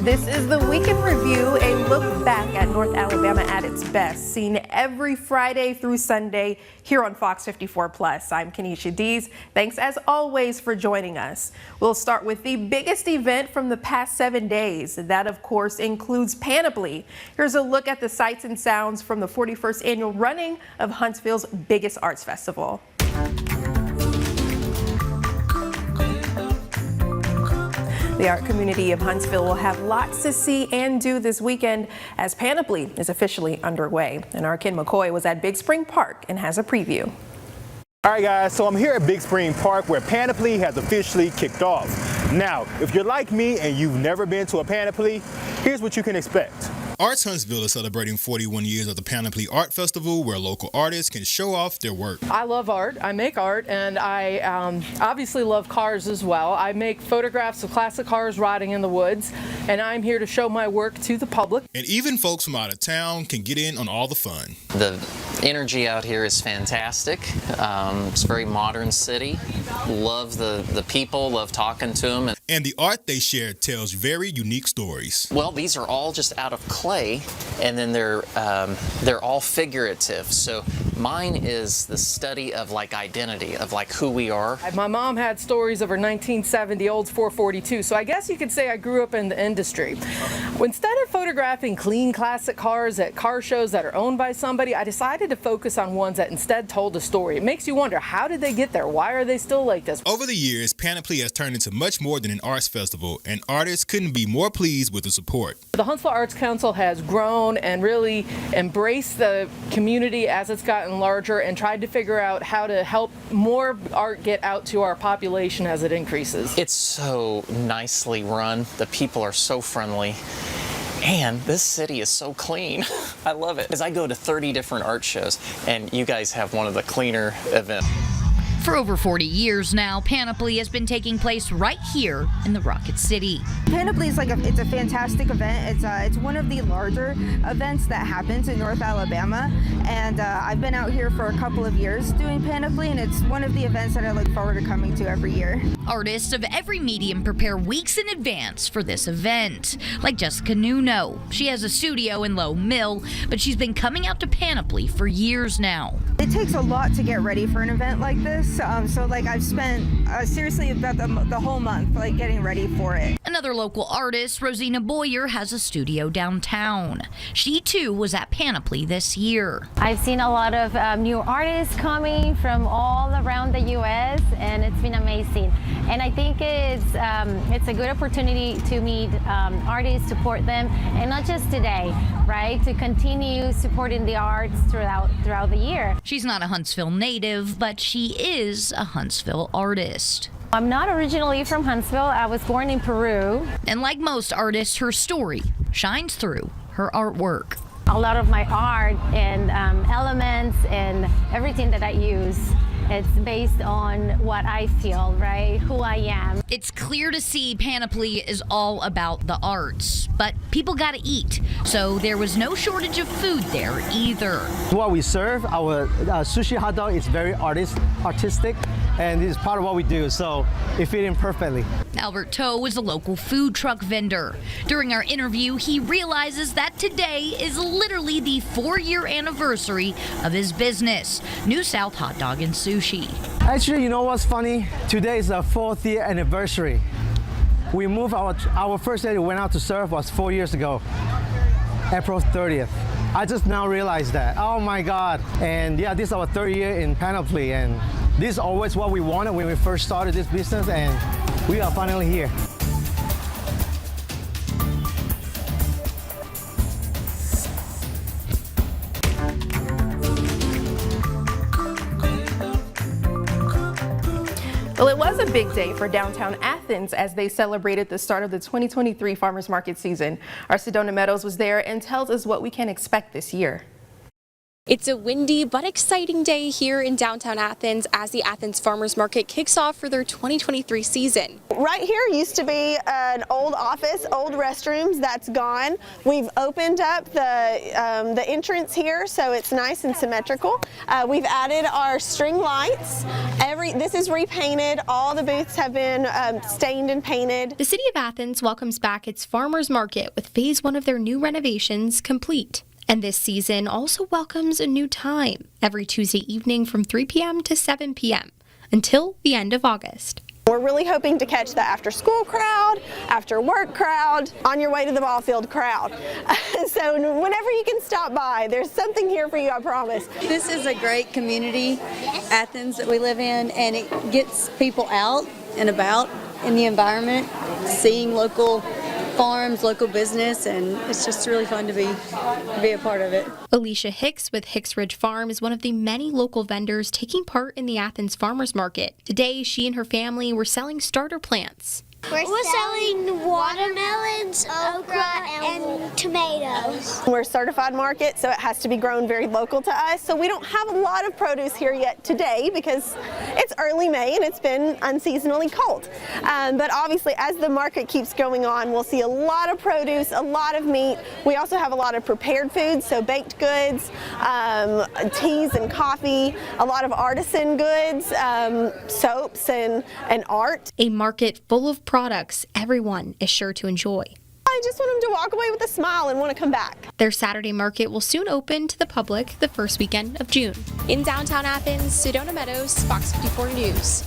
This is the Weekend Review, a look back at North Alabama at its best, seen every Friday through Sunday here on Fox 54 Plus. I'm Kenesha Dees. Thanks as always for joining us. We'll start with the biggest event from the past 7 days. That, of course, includes Panoply. Here's a look at the sights and sounds from the 41st annual running of Huntsville's biggest arts festival. The art community of Huntsville will have lots to see and do this weekend as Panoply is officially underway. And our Ken McCoy was at Big Spring Park and has a preview. All right, guys, so I'm here at Big Spring Park where Panoply has officially kicked off. Now, if you're like me and you've never been to a Panoply, here's what you can expect. Arts Huntsville is celebrating 41 years of the Panoply Art Festival, where local artists can show off their work. I love art, I make art, and I obviously love cars as well. I make photographs of classic cars riding in the woods, and I'm here to show my work to the public. And even folks from out of town can get in on all the fun. The energy out here is fantastic. It's a very modern city. Love the people, love talking to them. And the art they share tells very unique stories. Well, these are all just out of clay, and then they're all figurative. So mine is the study of like identity, of like who we are. My mom had stories of her 1970 Olds 442, so I guess you could say I grew up in the industry. Instead of photographing clean classic cars at car shows that are owned by somebody, I decided to focus on ones that instead told a story. It makes you wonder, how did they get there? Why are they still like this? Over the years, Panoply has turned into much more than an arts festival, and artists couldn't be more pleased with the support. The Huntsville Arts Council has grown and really embraced the community as it's gotten larger and tried to figure out how to help more art get out to our population as it increases. It's so nicely run. The people are so friendly. And this city is so clean. I love it. As I go to 30 different art shows, and you guys have one of the cleaner events. For over 40 years now, Panoply has been taking place right here in the Rocket City. Panoply is it's a fantastic event. It's one of the larger events that happens in North Alabama, and I've been out here for a couple of years doing Panoply, and it's one of the events that I look forward to coming to every year. Artists of every medium prepare weeks in advance for this event, like Jessica Nuno. She has a studio in Low Mill, but she's been coming out to Panoply for years now. It takes a lot to get ready for an event like this, so I've spent seriously about the whole month getting ready for it. Another local artist, Rosina Boyer, has a studio downtown. She too was at Panoply this year. I've seen a lot of new artists coming from all around the U.S. and it's been amazing. And I think it's a good opportunity to meet artists, support them, and not just today, right? To continue supporting the arts throughout the year. She's not a Huntsville native, but she is a Huntsville artist. I'm not originally from Huntsville. I was born in Peru. And like most artists, her story shines through her artwork. A lot of my art and elements and everything that I use, it's based on what I feel, right? Who I am. It's clear to see Panoply is all about the arts, but people gotta eat, so there was no shortage of food there either. What we serve, our sushi hot dog is very artistic, and it's part of what we do, so it fit in perfectly. Albert Toe is a local food truck vendor. During our interview, he realizes that today is literally the 4-year anniversary of his business, New South Hot Dog and Sushi. Actually, you know what's funny? Today is our 4th year anniversary. We moved our first day we went out to serve was 4 years ago, April 30th. I just now realized that. Oh my God. And yeah, this is our 3rd year in Panoply, and this is always what we wanted when we first started this business, and we are finally here. Well, it was a big day for Downtown Athens as they celebrated the start of the 2023 farmers market season. Our Sedona Meadows was there and tells us what we can expect this year. It's a windy but exciting day here in downtown Athens as the Athens Farmers Market kicks off for their 2023 season. Right here used to be an old office, old restrooms. That's gone. We've opened up the entrance here so it's nice and symmetrical. We've added our string lights. This is repainted. All the booths have been stained and painted. The City of Athens welcomes back its Farmers Market with phase 1 of their new renovations complete. And this season also welcomes a new time, every Tuesday evening from 3 p.m. to 7 p.m. until the end of August. We're really hoping to catch the after-school crowd, after-work crowd, on your way to the ball field crowd. So whenever you can stop by, there's something here for you, I promise. This is a great community, Athens, that we live in, and it gets people out and about in the environment, seeing local farms, local business, and it's just really fun to be a part of it. Alicia Hicks with Hicks Ridge Farm is one of the many local vendors taking part in the Athens Farmers Market. Today, she and her family were selling starter plants. We're selling watermelons, okra, and tomatoes. We're a certified market, so it has to be grown very local to us. So we don't have a lot of produce here yet today because it's early May and it's been unseasonally cold. But obviously, as the market keeps going on, we'll see a lot of produce, a lot of meat. We also have a lot of prepared foods, so baked goods, teas and coffee, a lot of artisan goods, soaps and art. A market full of products everyone is sure to enjoy. I just want them to walk away with a smile and want to come back. Their Saturday market will soon open to the public the first weekend of June. In downtown Athens, Sedona Meadows, Fox 54 News.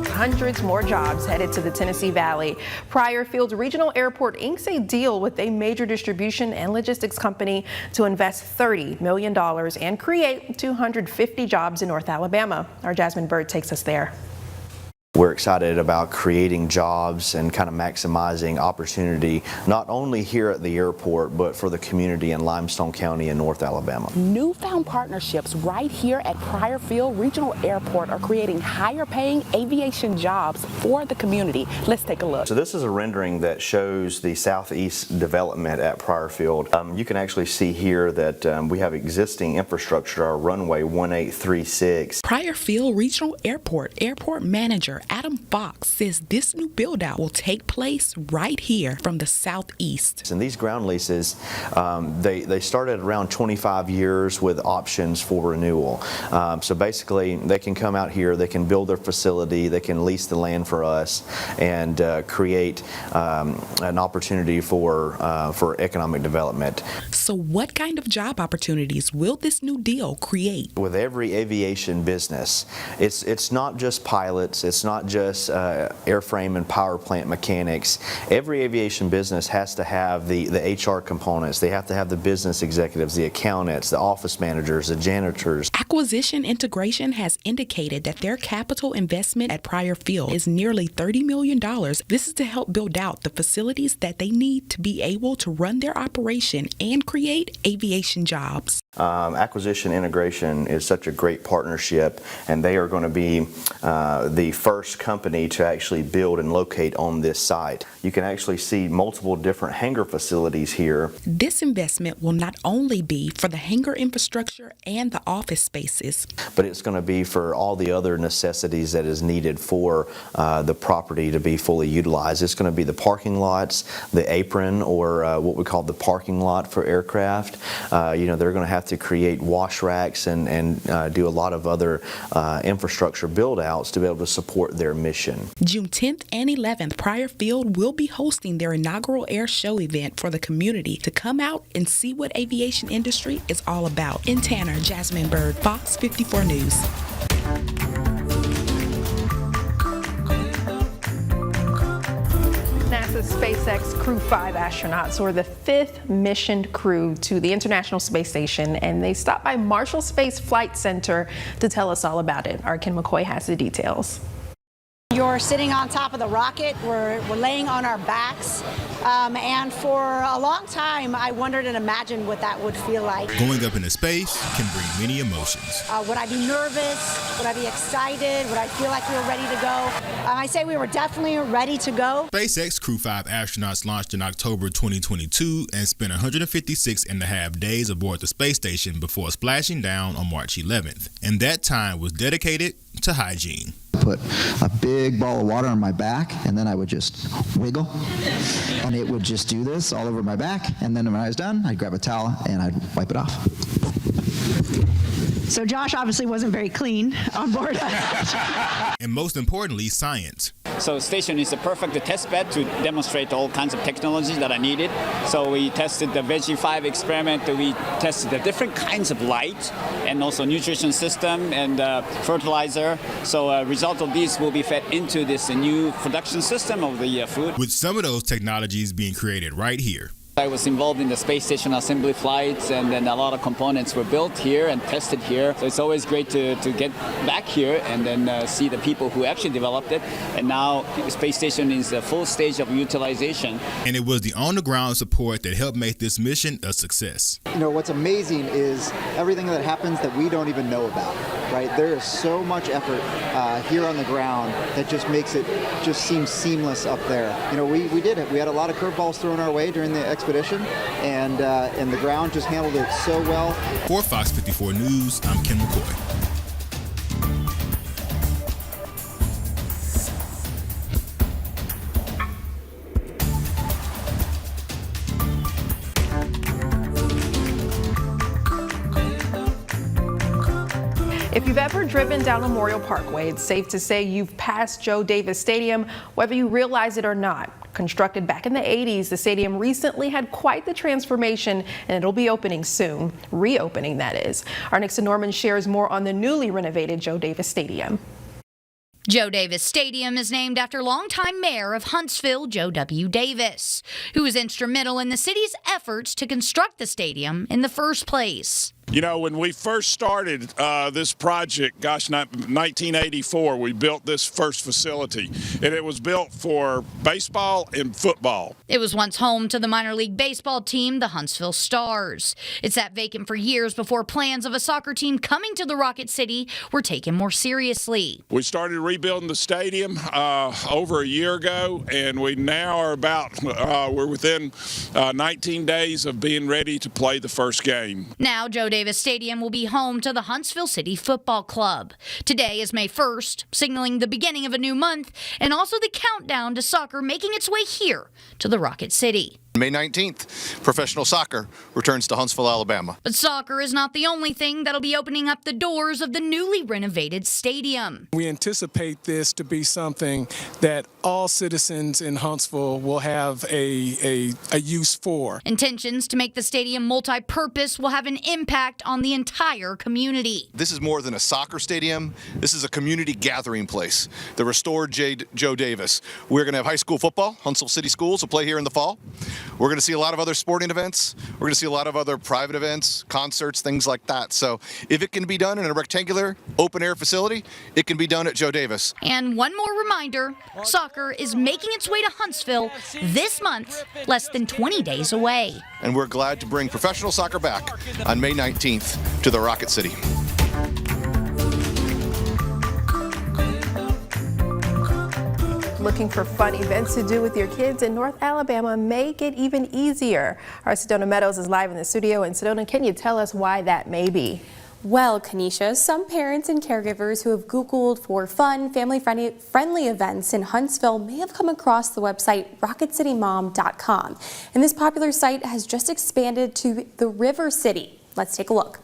Hundreds more jobs headed to the Tennessee Valley. Pryorfield Regional Airport inks a deal with a major distribution and logistics company to invest $30 million and create 250 jobs in North Alabama. Our Jasmine Bird takes us there. We're excited about creating jobs and kind of maximizing opportunity, not only here at the airport, but for the community in Limestone County in North Alabama. Newfound partnerships right here at Pryorfield Regional Airport are creating higher paying aviation jobs for the community. Let's take a look. So this is a rendering that shows the southeast development at Pryorfield. You can actually see here that we have existing infrastructure, our runway 1836. Pryorfield Regional Airport Manager Adam Fox says this new build out will take place right here from the southeast. And these ground leases, they started around 25 years with options for renewal. So basically they can come out here, they can build their facility, they can lease the land for us and create an opportunity for economic development. So what kind of job opportunities will this new deal create? With every aviation business, it's not just pilots, it's not just airframe and power plant mechanics. Every aviation business has to have the HR components. They have to have the business executives, the accountants, the office managers, the janitors. Acquisition Integration has indicated that their capital investment at Pryorfield is nearly $30 million. This is to help build out the facilities that they need to be able to run their operation and create aviation jobs. Acquisition Integration is such a great partnership, and they are going to be the first company to actually build and locate on this site. You can actually see multiple different hangar facilities here. This investment will not only be for the hangar infrastructure and the office spaces, but it's going to be for all the other necessities that is needed for the property to be fully utilized. It's going to be the parking lots, the apron, or what we call the parking lot for aircraft. They're going to have to create wash racks and do a lot of other infrastructure build outs to be able to support their mission. June 10th and 11th, Pryorfield will be hosting their inaugural air show event for the community to come out and see what aviation industry is all about. In Tanner, Jasmine Bird, Fox 54 News. NASA's SpaceX Crew 5 astronauts were the 5th missioned crew to the International Space Station, and they stopped by Marshall Space Flight Center to tell us all about it. Our Ken McCoy has the details. You're sitting on top of the rocket. We're laying on our backs. And for a long time, I wondered and imagined what that would feel like. Going up into space can bring many emotions. Would I be nervous? Would I be excited? Would I feel like we were ready to go? I say we were definitely ready to go. SpaceX Crew 5 astronauts launched in October 2022 and spent 156.5 days aboard the space station before splashing down on March 11th. And that time was dedicated to hygiene. Put a big ball of water on my back, and then I would just wiggle, and it would just do this all over my back, and then when I was done, I'd grab a towel and I'd wipe it off. So Josh obviously wasn't very clean on board. And most importantly, science. So the station is a perfect test bed to demonstrate all kinds of technologies that I needed. So we tested the Veggie 5 experiment, we tested the different kinds of light and also nutrition system and fertilizer. So a result of these will be fed into this new production system of the food. With some of those technologies being created right here. I was involved in the space station assembly flights, and then a lot of components were built here and tested here. So it's always great to get back here and then see the people who actually developed it. And now the space station is a full stage of utilization. And it was the on-the-ground support that helped make this mission a success. You know, what's amazing is everything that happens that we don't even know about, right? There is so much effort here on the ground that just makes it just seem seamless up there. You know, we did it. We had a lot of curveballs thrown our way during the expedition, and the ground just handled it so well. For Fox 54 News, I'm Ken McCoy. If you've ever driven down Memorial Parkway, it's safe to say you've passed Joe Davis Stadium, whether you realize it or not. Constructed back in the 80s, the stadium recently had quite the transformation, and it'll be opening soon. Reopening, that is. Our Nixon Norman shares more on the newly renovated Joe Davis Stadium. Joe Davis Stadium is named after longtime mayor of Huntsville, Joe W. Davis, who was instrumental in the city's efforts to construct the stadium in the first place. You know, when we first started this project, 1984, we built this first facility, and it was built for baseball and football. It was once home to the minor league baseball team, the Huntsville Stars. It sat vacant for years before plans of a soccer team coming to the Rocket City were taken more seriously. We started rebuilding the stadium over a year ago, and we now are we're within 19 days of being ready to play the first game. Now, Joe Davis Stadium will be home to the Huntsville City Football Club. Today is May 1st, signaling the beginning of a new month and also the countdown to soccer making its way here to the Rocket City. May 19th, professional soccer returns to Huntsville, Alabama. But soccer is not the only thing that'll be opening up the doors of the newly renovated stadium. We anticipate this to be something that all citizens in Huntsville will have a use for. Intentions to make the stadium multi-purpose will have an impact on the entire community. This is more than a soccer stadium. This is a community gathering place. The restored Joe Davis. We're going to have high school football. Huntsville City Schools will play here in the fall. We're going to see a lot of other sporting events. We're going to see a lot of other private events, concerts, things like that. So if it can be done in a rectangular, open-air facility, it can be done at Joe Davis. And one more reminder, soccer is making its way to Huntsville this month, less than 20 days away. And we're glad to bring professional soccer back on May 19th to the Rocket City. Looking for fun events to do with your kids in North Alabama, make it even easier. Our Sedona Meadows is live in the studio. And Sedona, can you tell us why that may be? Well, Kanisha, some parents and caregivers who have Googled for fun, family-friendly events in Huntsville may have come across the website rocketcitymom.com. And this popular site has just expanded to the River City. Let's take a look.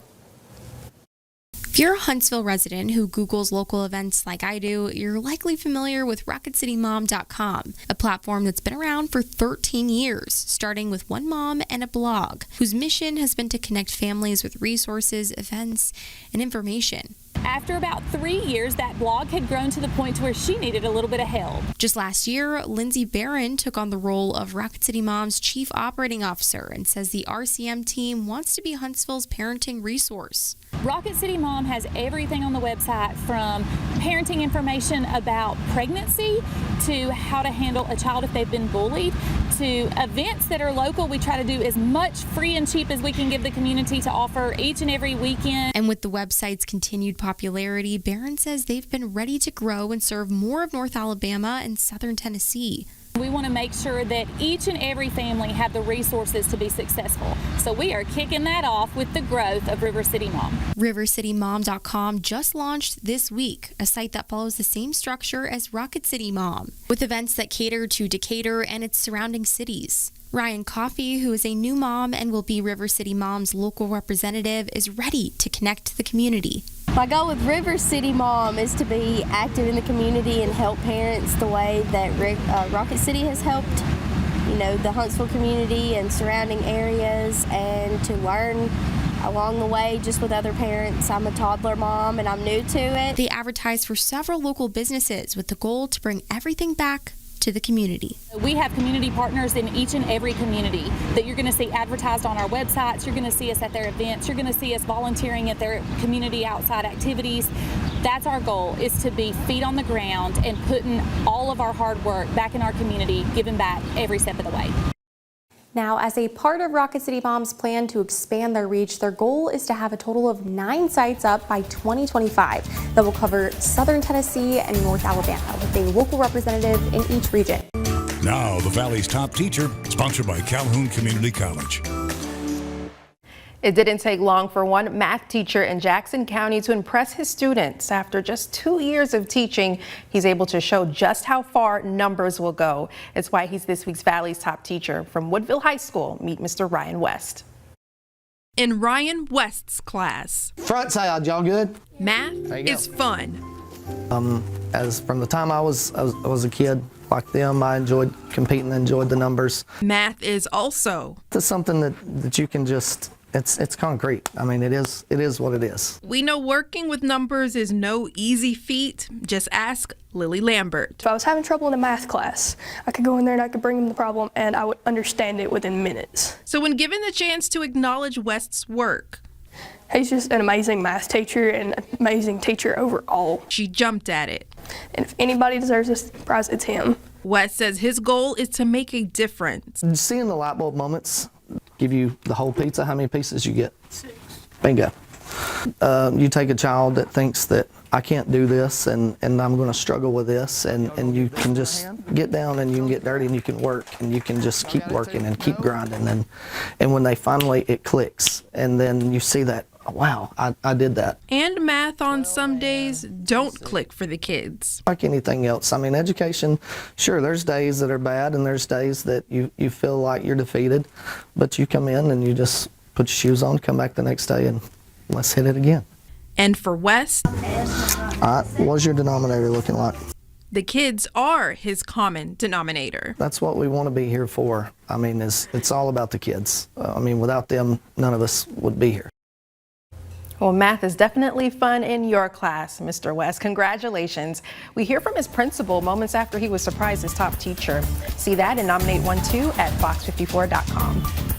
If you're a Huntsville resident who Googles local events like I do, you're likely familiar with rocketcitymom.com, a platform that's been around for 13 years, starting with one mom and a blog, whose mission has been to connect families with resources, events, and information. After about 3 years, that blog had grown to the point to where she needed a little bit of help. Just last year, Lindsay Barron took on the role of Rocket City Mom's Chief Operating Officer and says the RCM team wants to be Huntsville's parenting resource. Rocket City Mom has everything on the website, from parenting information about pregnancy to how to handle a child if they've been bullied, to events that are local. We try to do as much free and cheap as we can give the community to offer each and every weekend. And with the website's continued popularity, Barron says they've been ready to grow and serve more of North Alabama and Southern Tennessee. We want to make sure that each and every family have the resources to be successful. So we are kicking that off with the growth of River City Mom. RiverCityMom.com just launched this week, a site that follows the same structure as Rocket City Mom, with events that cater to Decatur and its surrounding cities. Ryan Coffey, who is a new mom and will be River City Mom's local representative, is ready to connect to the community. My goal with River City Mom is to be active in the community and help parents the way that Rocket City has helped, the Huntsville community and surrounding areas, and to learn along the way just with other parents. I'm a toddler mom and I'm new to it. They advertise for several local businesses with the goal to bring everything back to the community. We have community partners in each and every community that you're going to see advertised on our websites. You're going to see us at their events. You're going to see us volunteering at their community outside activities. That's our goal, is to be feet on the ground and putting all of our hard work back in our community, giving back every step of the way. Now, as a part of Rocket City Mom's plan to expand their reach, their goal is to have a total of 9 sites up by 2025 that will cover Southern Tennessee and North Alabama, with a local representative in each region. Now, the Valley's top teacher, sponsored by Calhoun Community College. It didn't take long for one math teacher in Jackson County to impress his students. After just 2 years of teaching, he's able to show just how far numbers will go. It's why he's this week's Valley's top teacher. From Woodville High School, meet Mr. Ryan West. In Ryan West's class, Front side, y'all good? Math is fun. As from the time I was a kid, like them, I enjoyed competing, enjoyed the numbers. Math is also something that you can just, it's concrete. I mean, it is what it is. We know working with numbers is no easy feat. Just ask Lily Lambert. If I was having trouble in a math class, I could go in there and I could bring them the problem and I would understand it within minutes. So when given the chance to acknowledge West's work, he's just an amazing math teacher and an amazing teacher overall. She jumped at it. And if anybody deserves this prize, it's him. West says his goal is to make a difference. Seeing the light bulb moments, give you the whole pizza, how many pieces you get? 6. Bingo. You take a child that thinks that I can't do this and I'm going to struggle with this, and you can just get down and you can get dirty and you can work and you can just keep working and keep grinding, and when they finally, it clicks, and then you see that, oh, wow, I did that. And math on some days don't click for the kids. Like anything else, I mean, education, sure, there's days that are bad and there's days that you feel like you're defeated, but you come in and you just put your shoes on, come back the next day, and let's hit it again. And for West, what's your denominator looking like? The kids are his common denominator. That's what we want to be here for. I mean, it's all about the kids. I mean, without them, none of us would be here. Well, math is definitely fun in your class, Mr. West. Congratulations. We hear from his principal moments after he was surprised as top teacher. See that and nominate one too at FOX54.com.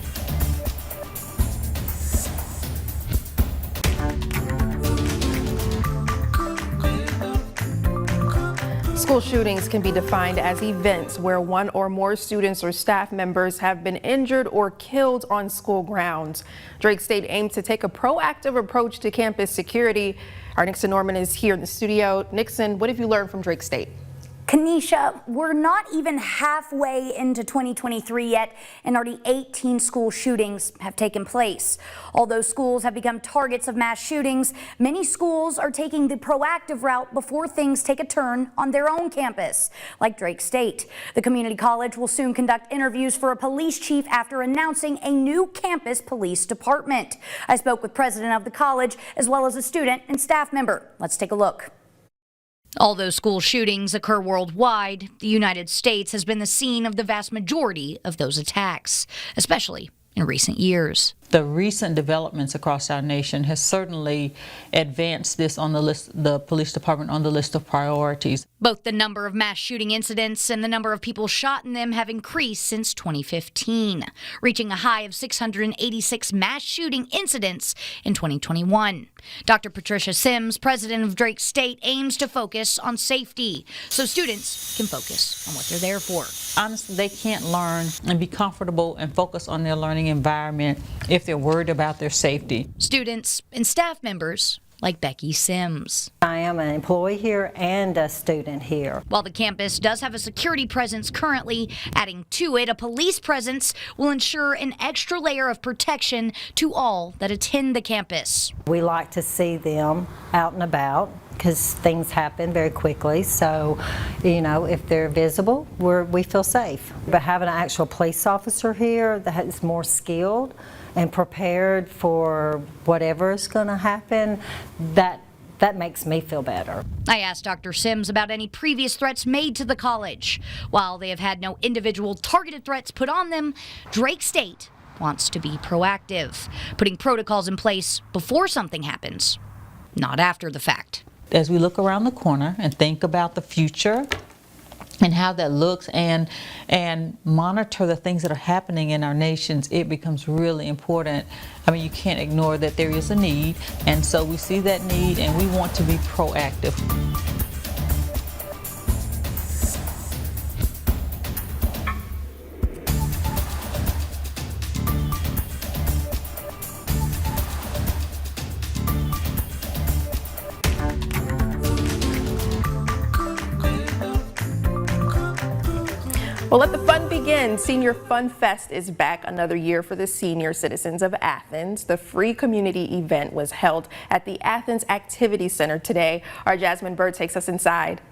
School shootings can be defined as events where one or more students or staff members have been injured or killed on school grounds. Drake State aims to take a proactive approach to campus security. Our Nixon Norman is here in the studio. Nixon, what have you learned from Drake State? Kanisha, we're not even halfway into 2023 yet, and already 18 school shootings have taken place. Although schools have become targets of mass shootings, many schools are taking the proactive route before things take a turn on their own campus, like Drake State. The community college will soon conduct interviews for a police chief after announcing a new campus police department. I spoke with president of the college as well as a student and staff member. Let's take a look. Although school shootings occur worldwide, the United States has been the scene of the vast majority of those attacks, especially in recent years. The recent developments across our nation has certainly advanced this on the list, the police department on the list of priorities. Both the number of mass shooting incidents and the number of people shot in them have increased since 2015, reaching a high of 686 mass shooting incidents in 2021. Dr. Patricia Sims, president of Drake State, aims to focus on safety so students can focus on what they're there for. Honestly, they can't learn and be comfortable and focus on their learning environment if they're worried about their safety. Students and staff members like Becky Sims. I am an employee here and a student here. While the campus does have a security presence currently, adding to it a police presence will ensure an extra layer of protection to all that attend the campus. We like to see them out and about because things happen very quickly. So, you know, if they're visible, we feel safe. But having an actual police officer here that is more skilled and prepared for whatever is going to happen, that makes me feel better. I asked Dr. Sims about any previous threats made to the college. While they have had no individual targeted threats put on them, Drake State wants to be proactive, putting protocols in place before something happens, not after the fact. As we look around the corner and think about the future and how that looks and monitor the things that are happening in our nations, it becomes really important. I mean, you can't ignore that there is a need, and so we see that need and we want to be proactive. Well, let the fun begin. Senior Fun Fest is back another year for the senior citizens of Athens. The free community event was held at the Athens Activity Center today. Our Jasmine Bird takes us inside.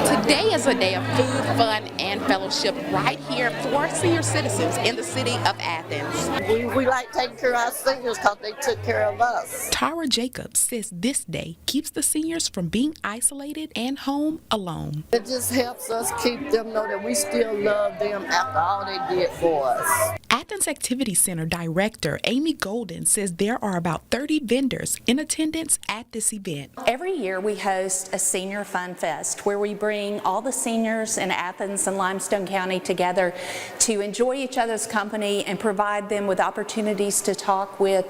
Today is a day of food, fun, and fellowship right here for senior citizens in the city of Athens. We like taking care of our seniors because they took care of us. Tara Jacobs says this day keeps the seniors from being isolated and home alone. It just helps us keep them know that we still love them after all they did for us. Athens Activity Center Director Amy Golden says there are about 30 vendors in attendance at this event. Every year we host a Senior Fun Fest where we bring all the seniors in Athens and Limestone County together to enjoy each other's company and provide them with opportunities to talk with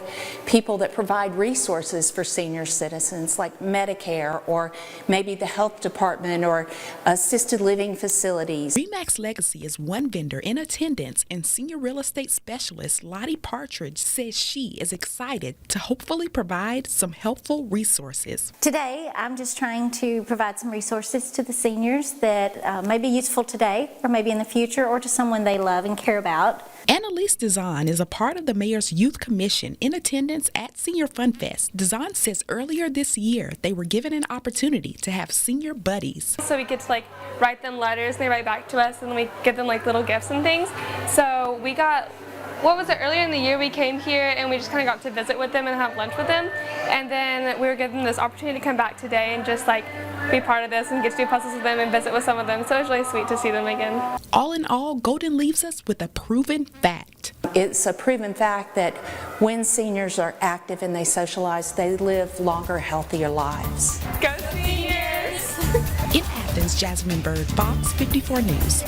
people that provide resources for senior citizens like Medicare or maybe the health department or assisted living facilities. Remax Legacy is one vendor in attendance, and senior real estate specialist Lottie Partridge says she is excited to hopefully provide some helpful resources. Today I'm just trying to provide some resources to the seniors that may be useful today or maybe in the future or to someone they love and care about. Annalise Dezan is a part of the Mayor's Youth Commission in attendance at Senior Fun Fest. Dezan says earlier this year they were given an opportunity to have senior buddies. So we get to write them letters and they write back to us and we give them little gifts and things. So we got, earlier in the year we came here and we just kind of got to visit with them and have lunch with them. And then we were given this opportunity to come back today and just be part of this and get to do puzzles with them and visit with some of them. So it was really sweet to see them again. All in all, Golden leaves us with a proven fact. It's a proven fact that when seniors are active and they socialize, they live longer, healthier lives. Go seniors! In Athens, Jasmine Bird, Fox 54 News.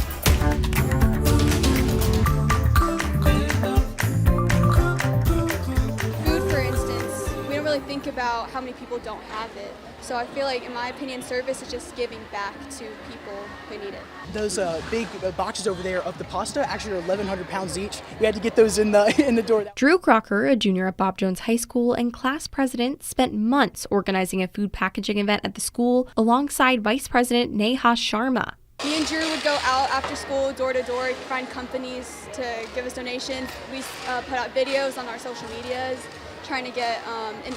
Think about how many people don't have it. So I feel like, in my opinion, service is just giving back to people who need it. Those big boxes over there of the pasta actually are 1,100 pounds each. We had to get those in the door. Drew Crocker, a junior at Bob Jones High School and class president, spent months organizing a food packaging event at the school alongside Vice President Neha Sharma. Me and Drew would go out after school, door to door, find companies to give us donations. We put out videos on our social medias, trying to get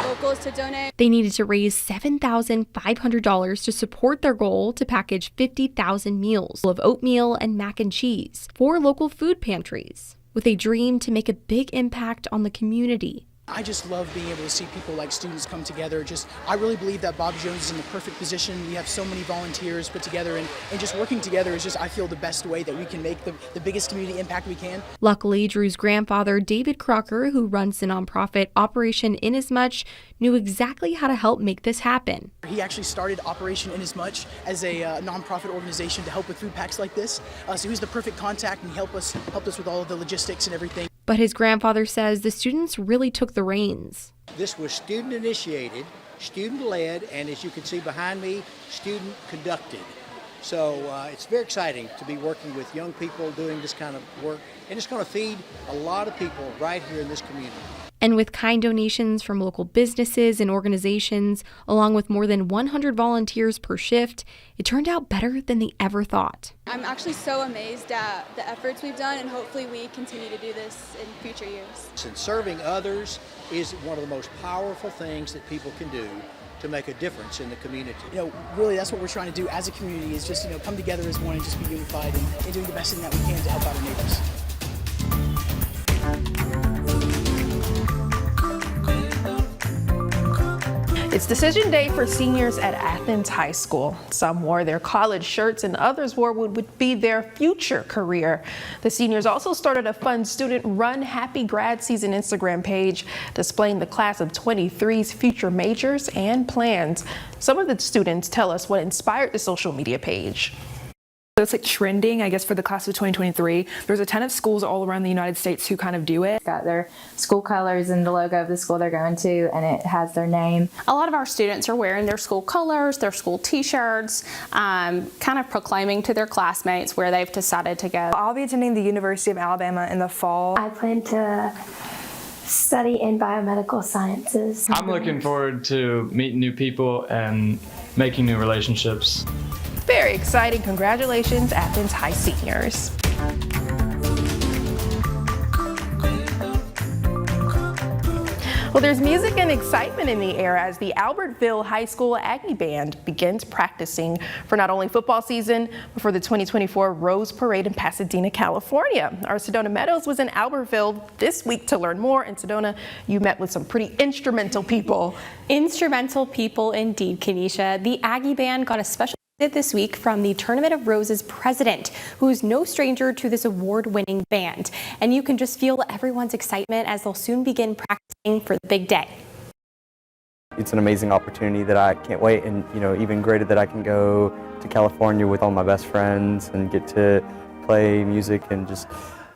locals to donate. They needed to raise $7,500 to support their goal to package 50,000 meals of oatmeal and mac and cheese for local food pantries, with a dream to make a big impact on the community. I just love being able to see people like students come together. I really believe that Bobby Jones is in the perfect position. We have so many volunteers put together, and just working together is I feel, the best way that we can make the biggest community impact we can. Luckily, Drew's grandfather, David Crocker, who runs the nonprofit Operation Inasmuch, knew exactly how to help make this happen. He actually started Operation Inasmuch as a nonprofit organization to help with food packs like this. So he was the perfect contact, and he helped us with all of the logistics and everything. But his grandfather says the students really took the reins. This was student-initiated, student-led, and as you can see behind me, student-conducted. So it's very exciting to be working with young people doing this kind of work, and it's going to feed a lot of people right here in this community. And with kind donations from local businesses and organizations, along with more than 100 volunteers per shift, it turned out better than they ever thought. I'm actually so amazed at the efforts we've done, and hopefully we continue to do this in future years. And serving others is one of the most powerful things that people can do to make a difference in the community. Really that's what we're trying to do as a community, is just come together as one and just be unified and doing the best thing that we can to help out our neighbors. It's decision day for seniors at Athens High School. Some wore their college shirts and others wore what would be their future career. The seniors also started a fun student run Happy Grad Season Instagram page displaying the class of 23's future majors and plans. Some of the students tell us what inspired the social media page. So it's like trending, I guess, for the class of 2023. There's a ton of schools all around the United States who kind of do it. Got their school colors and the logo of the school they're going to, and it has their name. A lot of our students are wearing their school colors, their school t-shirts, kind of proclaiming to their classmates where they've decided to go. I'll be attending the University of Alabama in the fall. I plan to study in biomedical sciences. I'm looking forward to meeting new people and making new relationships. Very exciting. Congratulations, Athens High seniors. Well, there's music and excitement in the air as the Albertville High School Aggie Band begins practicing for not only football season, but for the 2024 Rose Parade in Pasadena, California. Our Sedona Meadows was in Albertville this week to learn more. And Sedona, you met with some pretty instrumental people. Instrumental people indeed, Kenesha. The Aggie Band got a special this week from the Tournament of Roses president, who's no stranger to this award-winning band. And you can just feel everyone's excitement as they'll soon begin practicing for the big day. It's an amazing opportunity that I can't wait, and even greater that I can go to California with all my best friends and get to play music, and just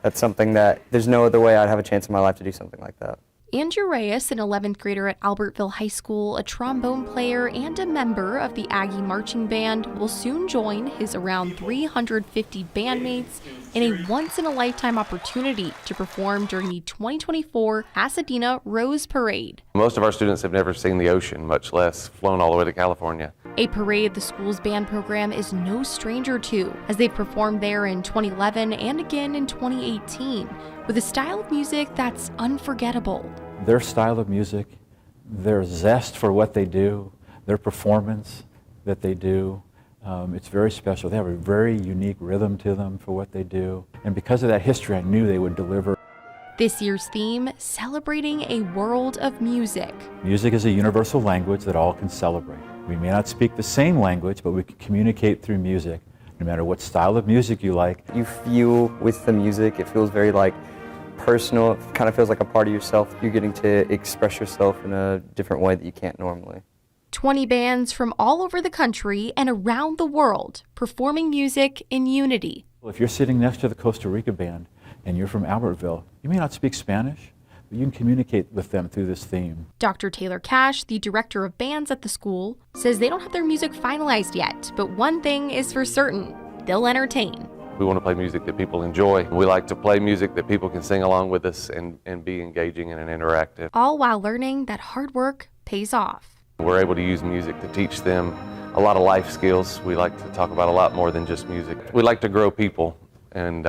that's something that there's no other way I'd have a chance in my life to do something like that. Andrew Reyes, an 11th grader at Albertville High School, a trombone player and a member of the Aggie Marching Band, will soon join his around 350 bandmates in a once-in-a-lifetime opportunity to perform during the 2024 Pasadena Rose Parade. Most of our students have never seen the ocean, much less flown all the way to California. A parade the school's band program is no stranger to, as they've performed there in 2011 and again in 2018, with a style of music that's unforgettable. Their style of music, their zest for what they do, their performance that they do, it's very special. They have a very unique rhythm to them for what they do. And because of that history, I knew they would deliver. This year's theme, celebrating a world of music. Music is a universal language that all can celebrate. We may not speak the same language, but we can communicate through music, no matter what style of music you like. You feel with the music, it feels very personal. It kind of feels like a part of yourself. You're getting to express yourself in a different way that you can't normally. 20 bands from all over the country and around the world performing music in unity. Well, if you're sitting next to the Costa Rica band and you're from Albertville, you may not speak Spanish, but you can communicate with them through this theme. Dr. Taylor Cash, the director of bands at the school, says they don't have their music finalized yet, but one thing is for certain, they'll entertain. We want to play music that people enjoy. We like to play music that people can sing along with us and be engaging and interactive. All while learning that hard work pays off. We're able to use music to teach them a lot of life skills. We like to talk about a lot more than just music. We like to grow people and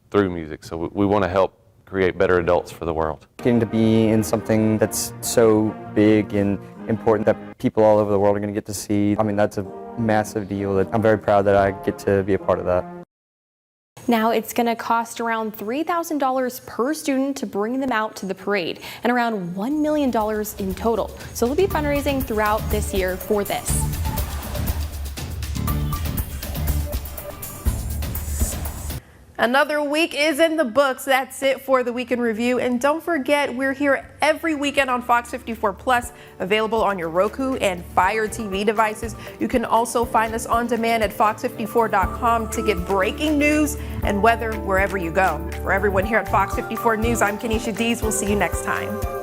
through music, so we want to help create better adults for the world. Getting to be in something that's so big and important that people all over the world are going to get to see, that's a massive deal. I'm very proud that I get to be a part of that. Now it's going to cost around $3,000 per student to bring them out to the parade and around $1 million in total. So they'll be fundraising throughout this year for this. Another week is in the books. That's it for the Week in Review. And don't forget, we're here every weekend on Fox 54 Plus, available on your Roku and Fire TV devices. You can also find us on demand at fox54.com to get breaking news and weather wherever you go. For everyone here at Fox 54 News, I'm Kenesha Dees. We'll see you next time.